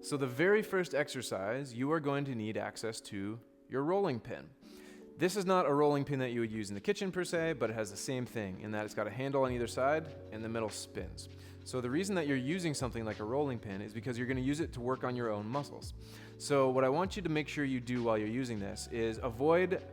So the very first exercise, you are going to need access to your rolling pin. This is not a rolling pin that you would use in the kitchen per se, but it has the same thing in that it's got a handle on either side and the middle spins. So the reason that you're using something like a rolling pin is because you're going to use it to work on your own muscles. So what I want you to make sure you do while you're using this is avoid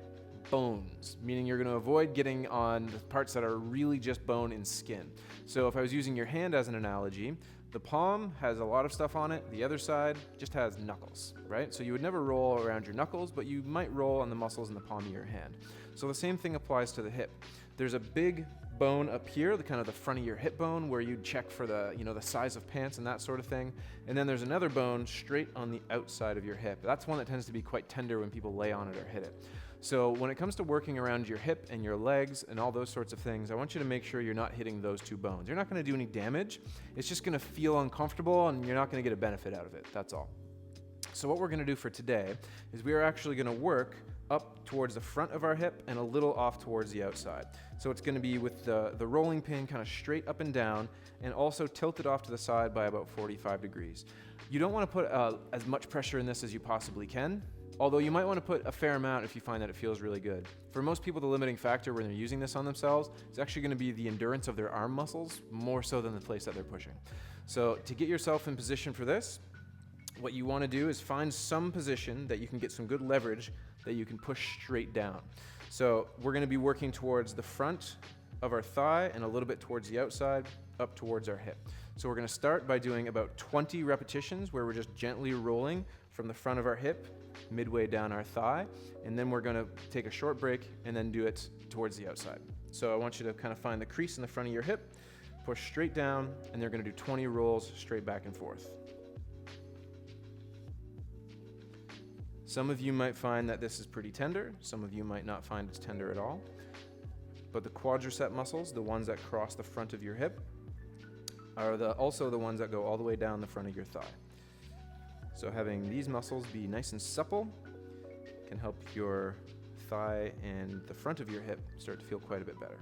bones, meaning you're going to avoid getting on the parts that are really just bone and skin. So if I was using your hand as an analogy, the palm has a lot of stuff on it, the other side just has knuckles, right? So you would never roll around your knuckles, but you might roll on the muscles in the palm of your hand. So the same thing applies to the hip. There's a big bone up here, the kind of the front of your hip bone, where you'd check for the, the size of pants and that sort of thing. And then there's another bone straight on the outside of your hip. That's one that tends to be quite tender when people lay on it or hit it. So when it comes to working around your hip and your legs and all those sorts of things, I want you to make sure you're not hitting those two bones. You're not going to do any damage. It's just going to feel uncomfortable and you're not going to get a benefit out of it. That's all. So what we're going to do for today is we are actually going to work up towards the front of our hip and a little off towards the outside. So it's going to be with the rolling pin kind of straight up and down and also tilted off to the side by about 45 degrees. You don't want to put as much pressure in this as you possibly can, although you might want to put a fair amount if you find that it feels really good. For most people, the limiting factor when they're using this on themselves is actually going to be the endurance of their arm muscles, more so than the place that they're pushing. So to get yourself in position for this, what you want to do is find some position that you can get some good leverage that you can push straight down. So we're going to be working towards the front of our thigh and a little bit towards the outside, up towards our hip. So we're going to start by doing about 20 repetitions where we're just gently rolling from the front of our hip midway down our thigh, and then we're going to take a short break and then do it towards the outside. So I want you to kind of find the crease in the front of your hip, push straight down, and they're going to do 20 rolls straight back and forth. Some of you might find that this is pretty tender. Some of you might not find it's tender at all. But the quadricep muscles, the ones that cross the front of your hip, are also the ones that go all the way down the front of your thigh. So having these muscles be nice and supple can help your thigh and the front of your hip start to feel quite a bit better.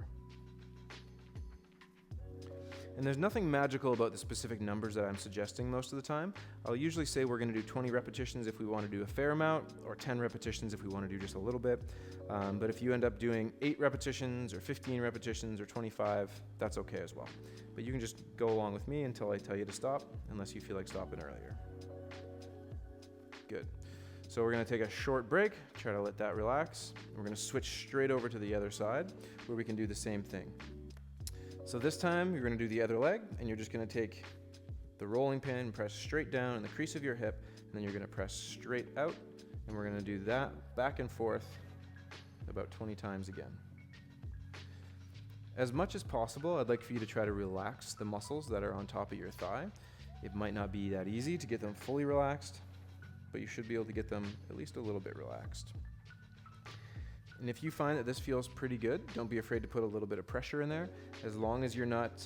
And there's nothing magical about the specific numbers that I'm suggesting most of the time. I'll usually say we're going to do 20 repetitions if we want to do a fair amount, or 10 repetitions if we want to do just a little bit. But if you end up doing 8 repetitions or 15 repetitions or 25, that's okay as well. But you can just go along with me until I tell you to stop, unless you feel like stopping earlier. Good. So we're going to take a short break, try to let that relax. We're going to switch straight over to the other side where we can do the same thing. So this time you're going to do the other leg, and you're just going to take the rolling pin and press straight down in the crease of your hip, and then you're going to press straight out, and we're going to do that back and forth about 20 times again. As much as possible, I'd like for you to try to relax the muscles that are on top of your thigh. It might not be that easy to get them fully relaxed, but you should be able to get them at least a little bit relaxed. And if you find that this feels pretty good, don't be afraid to put a little bit of pressure in there. As long as you're not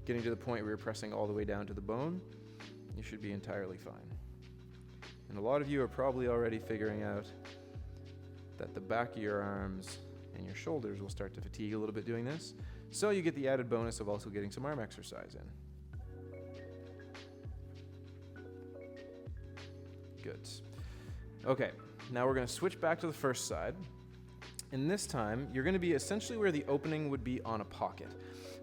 getting to the point where you're pressing all the way down to the bone, you should be entirely fine. And a lot of you are probably already figuring out that the back of your arms and your shoulders will start to fatigue a little bit doing this. So you get the added bonus of also getting some arm exercise in. Good. Okay, now we're going to switch back to the first side. And this time, you're going to be essentially where the opening would be on a pocket.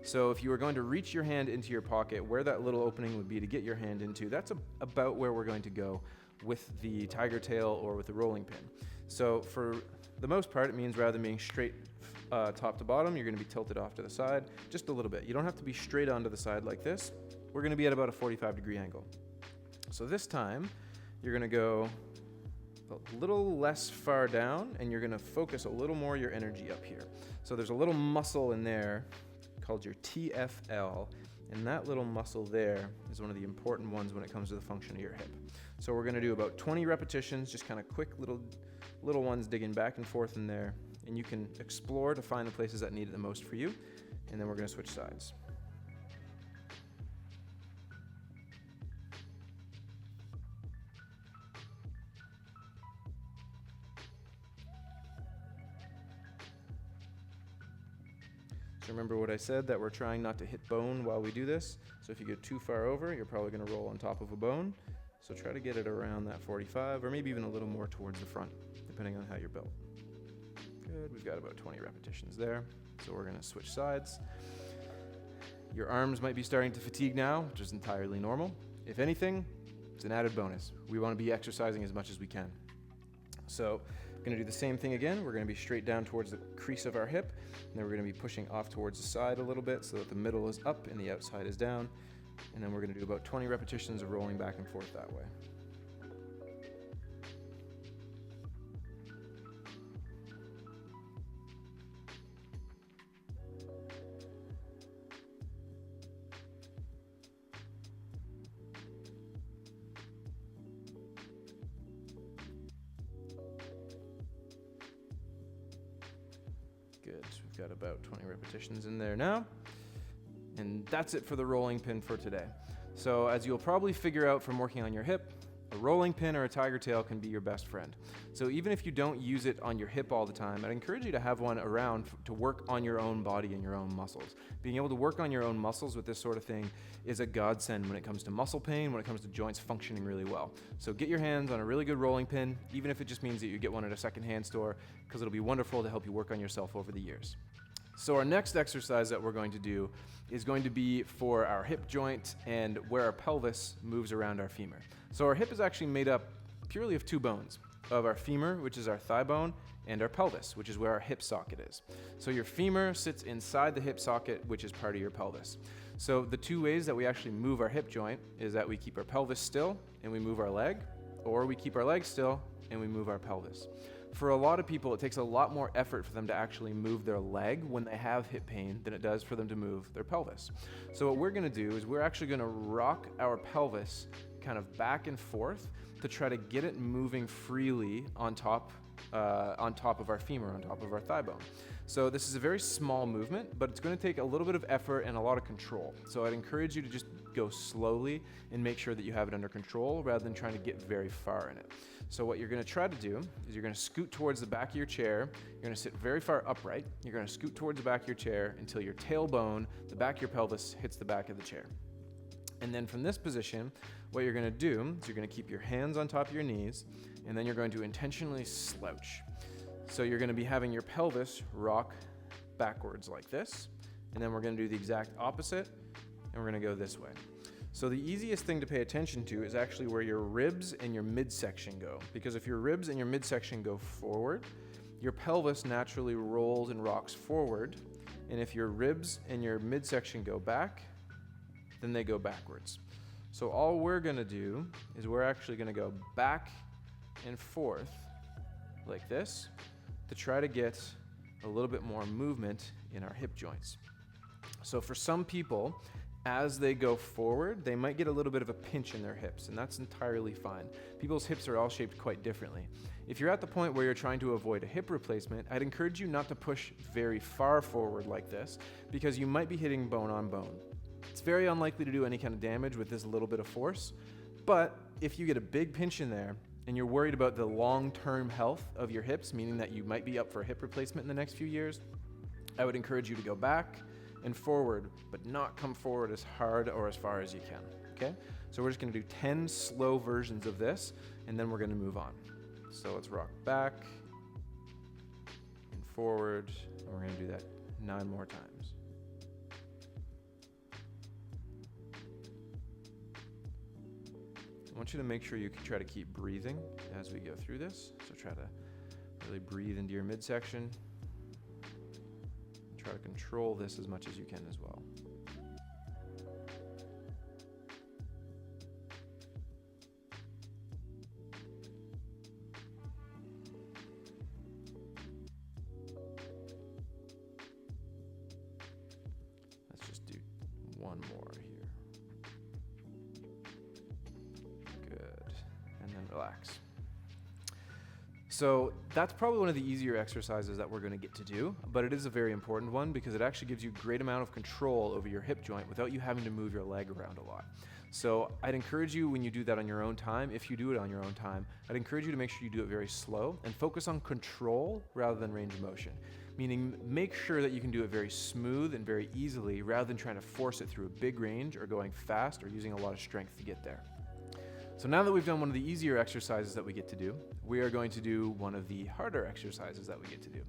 So if you were going to reach your hand into your pocket, where that little opening would be to get your hand into, that's about where we're going to go with the tiger tail or with the rolling pin. So for the most part, it means rather than being straight top to bottom, you're going to be tilted off to the side just a little bit. You don't have to be straight onto the side like this. We're going to be at about a 45-degree angle. So this time, you're going to go a little less far down, and you're going to focus a little more your energy up here. So there's a little muscle in there called your TFL, and that little muscle there is one of the important ones when it comes to the function of your hip. So we're going to do about 20 repetitions, just kind of quick little ones digging back and forth in there, and you can explore to find the places that need it the most for you, and then we're going to switch sides. So remember what I said, that we're trying not to hit bone while we do this. So if you get too far over, you're probably going to roll on top of a bone. So try to get it around that 45 or maybe even a little more towards the front, depending on how you're built. Good, we've got about 20 repetitions there. So we're gonna switch sides. Your arms might be starting to fatigue now, which is entirely normal. If anything, it's an added bonus. We wanna be exercising as much as we can. So we're gonna do the same thing again. We're gonna be straight down towards the crease of our hip, and then we're gonna be pushing off towards the side a little bit so that the middle is up and the outside is down. And then we're gonna do about 20 repetitions of rolling back and forth that way. Good, so we've got about 20 repetitions in there now. And that's it for the rolling pin for today. So as you'll probably figure out from working on your hip, a rolling pin or a tiger tail can be your best friend. So even if you don't use it on your hip all the time, I'd encourage you to have one around to work on your own body and your own muscles. Being able to work on your own muscles with this sort of thing is a godsend when it comes to muscle pain, when it comes to joints functioning really well. So get your hands on a really good rolling pin, even if it just means that you get one at a secondhand store, because it'll be wonderful to help you work on yourself over the years. So our next exercise that we're going to do is going to be for our hip joint and where our pelvis moves around our femur. So our hip is actually made up purely of two bones, of our femur, which is our thigh bone, and our pelvis, which is where our hip socket is. So your femur sits inside the hip socket, which is part of your pelvis. So the two ways that we actually move our hip joint is that we keep our pelvis still and we move our leg, or we keep our leg still and we move our pelvis. For a lot of people, it takes a lot more effort for them to actually move their leg when they have hip pain than it does for them to move their pelvis. So what we're gonna do is we're actually gonna rock our pelvis kind of back and forth to try to get it moving freely on top of our femur, on top of our thigh bone. So this is a very small movement, but it's gonna take a little bit of effort and a lot of control. So I'd encourage you to just go slowly and make sure that you have it under control rather than trying to get very far in it. So what you're gonna try to do is you're gonna scoot towards the back of your chair. You're gonna sit very far upright. You're gonna scoot towards the back of your chair until your tailbone, the back of your pelvis, hits the back of the chair. And then from this position, what you're gonna do is you're gonna keep your hands on top of your knees, and then you're going to intentionally slouch. So you're gonna be having your pelvis rock backwards like this, and then we're gonna do the exact opposite, and we're gonna go this way. So the easiest thing to pay attention to is actually where your ribs and your midsection go, because if your ribs and your midsection go forward, your pelvis naturally rolls and rocks forward, and if your ribs and your midsection go back, then they go backwards. So all we're gonna do is we're actually gonna go back and forth like this to try to get a little bit more movement in our hip joints. So for some people, as they go forward, they might get a little bit of a pinch in their hips, and that's entirely fine. People's hips are all shaped quite differently. If you're at the point where you're trying to avoid a hip replacement, I'd encourage you not to push very far forward like this, because you might be hitting bone on bone. It's very unlikely to do any kind of damage with this little bit of force, but if you get a big pinch in there and you're worried about the long-term health of your hips, meaning that you might be up for a hip replacement in the next few years, I would encourage you to go back and forward, but not come forward as hard or as far as you can, okay? So we're just gonna do 10 slow versions of this, and then we're gonna move on. So let's rock back and forward, and we're gonna do that 9 more times. I want you to make sure you can try to keep breathing as we go through this. So try to really breathe into your midsection. Try to control this as much as you can as well. Let's just do one more here. Good. And then relax. So that's probably one of the easier exercises that we're going to get to do, but it is a very important one because it actually gives you a great amount of control over your hip joint without you having to move your leg around a lot. So I'd encourage you, when you do that on your own time, if you do it on your own time, I'd encourage you to make sure you do it very slow and focus on control rather than range of motion. Meaning make sure that you can do it very smooth and very easily rather than trying to force it through a big range or going fast or using a lot of strength to get there. So now that we've done one of the easier exercises that we get to do, we are going to do one of the harder exercises that we get to do.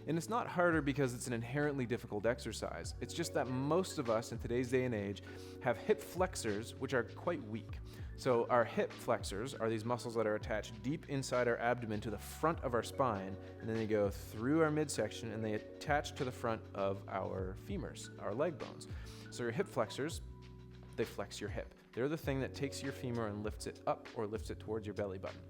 And it's not harder because it's an inherently difficult exercise. It's just that most of us in today's day and age have hip flexors, which are quite weak. So our hip flexors are these muscles that are attached deep inside our abdomen to the front of our spine, and then they go through our midsection and they attach to the front of our femurs, our leg bones. So your hip flexors, they flex your hip. They're the thing that takes your femur and lifts it up or lifts it towards your belly button.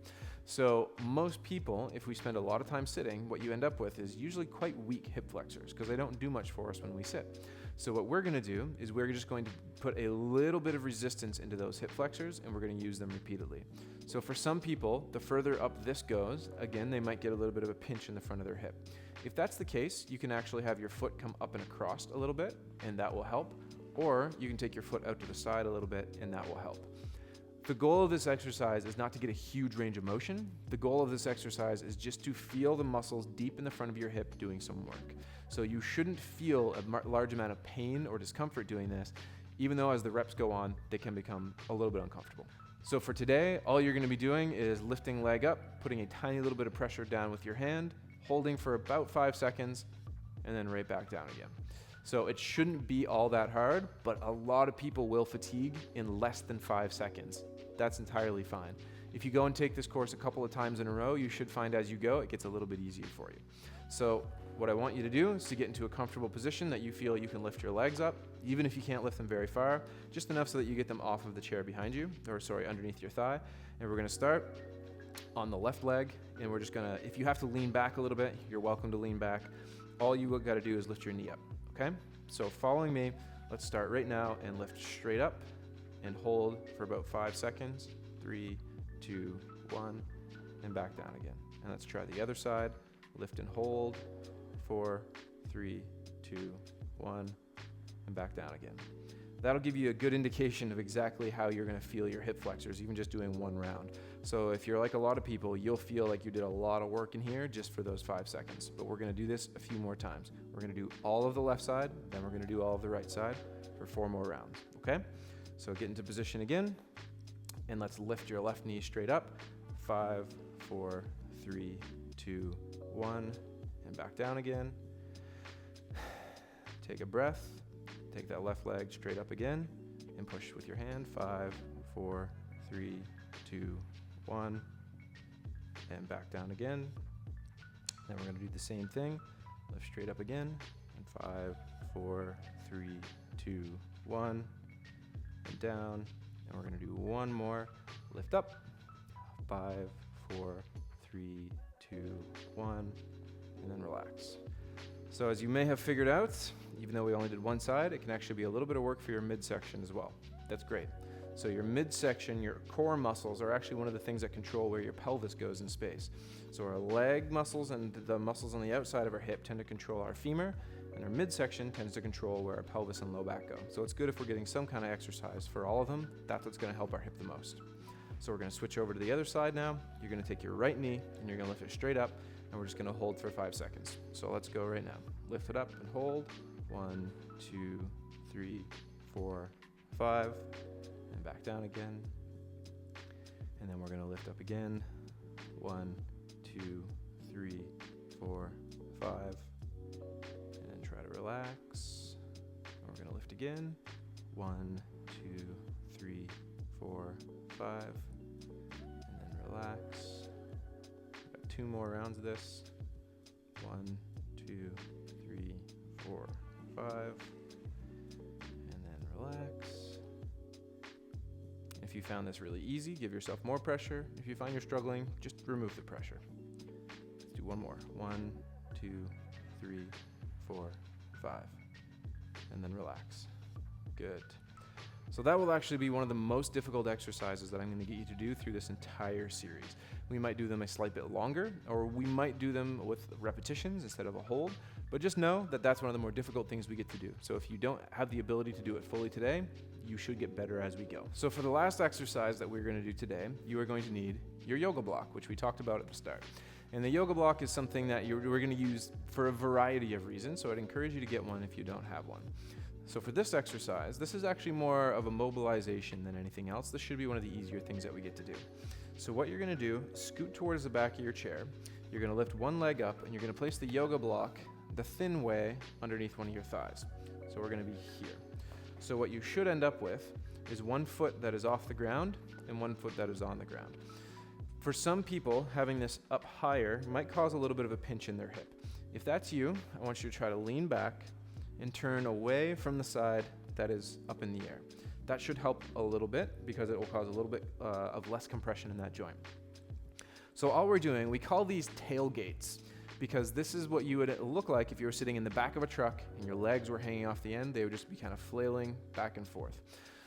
So most people, if we spend a lot of time sitting, what you end up with is usually quite weak hip flexors because they don't do much for us when we sit. So what we're going to do is we're just going to put a little bit of resistance into those hip flexors, and we're going to use them repeatedly. So for some people, the further up this goes, again, they might get a little bit of a pinch in the front of their hip. If that's the case, you can actually have your foot come up and across a little bit, and that will help. Or you can take your foot out to the side a little bit, and that will help. The goal of this exercise is not to get a huge range of motion. The goal of this exercise is just to feel the muscles deep in the front of your hip doing some work. So you shouldn't feel a large amount of pain or discomfort doing this, even though as the reps go on, they can become a little bit uncomfortable. So for today, all you're going to be doing is lifting leg up, putting a tiny little bit of pressure down with your hand, holding for about 5 seconds, and then right back down again. So it shouldn't be all that hard, but a lot of people will fatigue in less than 5 seconds. That's entirely fine. If you go and take this course a couple of times in a row, you should find as you go, it gets a little bit easier for you. So what I want you to do is to get into a comfortable position that you feel you can lift your legs up, even if you can't lift them very far, just enough so that you get them off of the chair behind you, underneath your thigh. And we're gonna start on the left leg, and we're just gonna, if you have to lean back a little bit, you're welcome to lean back. All you gotta do is lift your knee up, okay? So following me, let's start right now and lift straight up and hold for about 5 seconds. 3, 2, 1, and back down again. And let's try the other side. Lift and hold. 4, 3, 2, 1, and back down again. That'll give you a good indication of exactly how you're going to feel your hip flexors, even just doing one round. So if you're like a lot of people, you'll feel like you did a lot of work in here just for those 5 seconds. But we're going to do this a few more times. We're going to do all of the left side, then we're going to do all of the right side for 4 more rounds, okay? So get into position again, and let's lift your left knee straight up. 5, 4, 3, 2, 1, and back down again. Take a breath. Take that left leg straight up again and push with your hand. 5, 4, 3, 2, 1, and back down again. Then we're going to do the same thing. Lift straight up again. And 5, 4, 3, 2, 1, and down. And we're going to do one more. Lift up. 5, 4, 3, 2, 1, and then relax. So as you may have figured out, even though we only did one side, it can actually be a little bit of work for your midsection as well. That's great. So your midsection, your core muscles are actually one of the things that control where your pelvis goes in space. So our leg muscles and the muscles on the outside of our hip tend to control our femur, and our midsection tends to control where our pelvis and low back go. So it's good if we're getting some kind of exercise for all of them. That's what's going to help our hip the most. So we're going to switch over to the other side now. You're going to take your right knee and you're going to lift it straight up, and we're just going to hold for 5 seconds. So let's go right now. Lift it up and hold. 1, 2, 3, 4, 5, and back down again. And then we're going to lift up again. 1, 2, 3, 4, 5, and then try to relax. And we're going to lift again. 1, 2, 3, 4, 5, and then relax. Got 2 more rounds of this. 1, 2, 3, 4, 5, and then relax. If you found this really easy, give yourself more pressure. If you find you're struggling, just remove the pressure. Let's do one more. 1, 2, 3, 4, 5, and then relax. Good. So that will actually be one of the most difficult exercises that I'm going to get you to do through this entire series. We might do them a slight bit longer, or we might do them with repetitions instead of a hold, but just know that that's one of the more difficult things we get to do. So if you don't have the ability to do it fully today, you should get better as we go. So for the last exercise that we're going to do today, you are going to need your yoga block, which we talked about at the start. And the yoga block is something that we're going to use for a variety of reasons, so I'd encourage you to get one if you don't have one. So for this exercise, this is actually more of a mobilization than anything else. This should be one of the easier things that we get to do. So what you're gonna do, scoot towards the back of your chair. You're gonna lift one leg up and you're gonna place the yoga block the thin way underneath one of your thighs. So we're gonna be here. So what you should end up with is one foot that is off the ground and one foot that is on the ground. For some people, having this up higher might cause a little bit of a pinch in their hip. If that's you, I want you to try to lean back and turn away from the side that is up in the air. That should help a little bit because it will cause a little bit of less compression in that joint. So all we're doing, we call these tailgates because this is what you would look like if you were sitting in the back of a truck and your legs were hanging off the end. They would just be kind of flailing back and forth.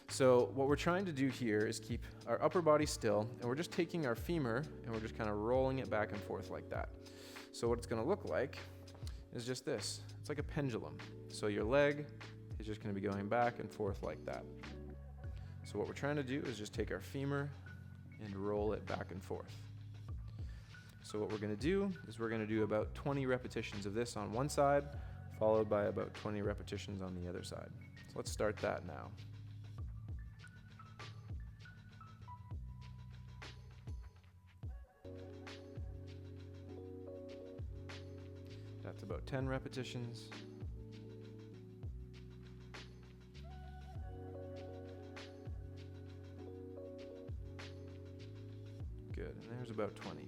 So what we're trying to do here is keep our upper body still, and we're just taking our femur and we're just kind of rolling it back and forth like that. So what it's going to look like is just this. It's like a pendulum. So your leg is just going to be going back and forth like that. So what we're trying to do is just take our femur and roll it back and forth. So what we're going to do is we're going to do about 20 repetitions of this on one side, followed by about 20 repetitions on the other side. So let's start that now. That's about 10 repetitions. Good, and there's about 20.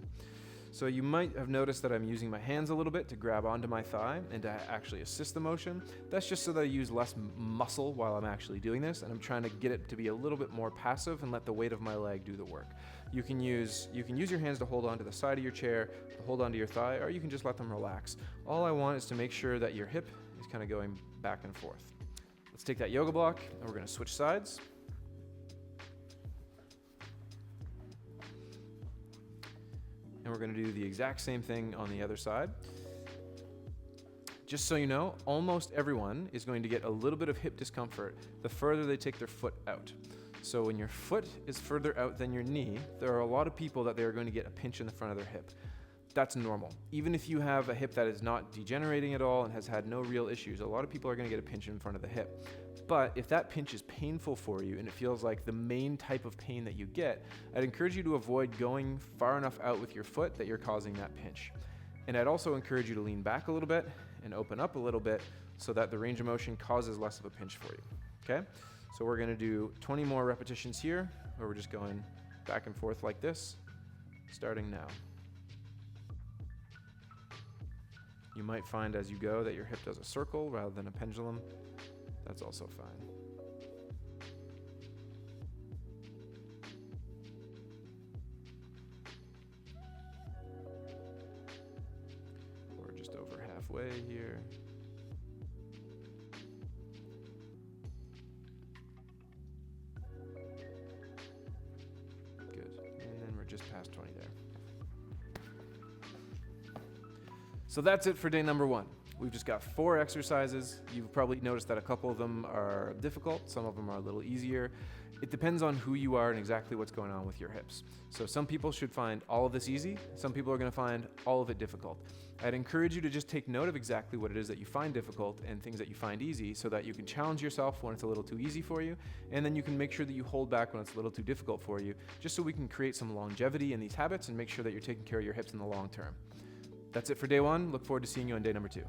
So you might have noticed that I'm using my hands a little bit to grab onto my thigh and to actually assist the motion. That's just so that I use less muscle while I'm actually doing this, and I'm trying to get it to be a little bit more passive and let the weight of my leg do the work. You can use your hands to hold onto the side of your chair, to hold onto your thigh, or you can just let them relax. All I want is to make sure that your hip is kind of going back and forth. Let's take that yoga block and we're going to switch sides. And we're going to do the exact same thing on the other side. Just so you know, almost everyone is going to get a little bit of hip discomfort the further they take their foot out. So when your foot is further out than your knee, there are a lot of people that they are going to get a pinch in the front of their hip. That's normal. Even if you have a hip that is not degenerating at all and has had no real issues, a lot of people are going to get a pinch in front of the hip. But if that pinch is painful for you and it feels like the main type of pain that you get, I'd encourage you to avoid going far enough out with your foot that you're causing that pinch. And I'd also encourage you to lean back a little bit and open up a little bit so that the range of motion causes less of a pinch for you. Okay? So we're going to do 20 more repetitions here, where we're just going back and forth like this, starting now. You might find as you go that your hip does a circle rather than a pendulum. That's also fine. We're just over halfway here. Good. And then we're just past 20 there. So that's it for day number 1. We've just got 4 exercises. You've probably noticed that a couple of them are difficult. Some of them are a little easier. It depends on who you are and exactly what's going on with your hips. So some people should find all of this easy. Some people are going to find all of it difficult. I'd encourage you to just take note of exactly what it is that you find difficult and things that you find easy so that you can challenge yourself when it's a little too easy for you, and then you can make sure that you hold back when it's a little too difficult for you, just so we can create some longevity in these habits and make sure that you're taking care of your hips in the long term. That's it for day 1. Look forward to seeing you on day number 2.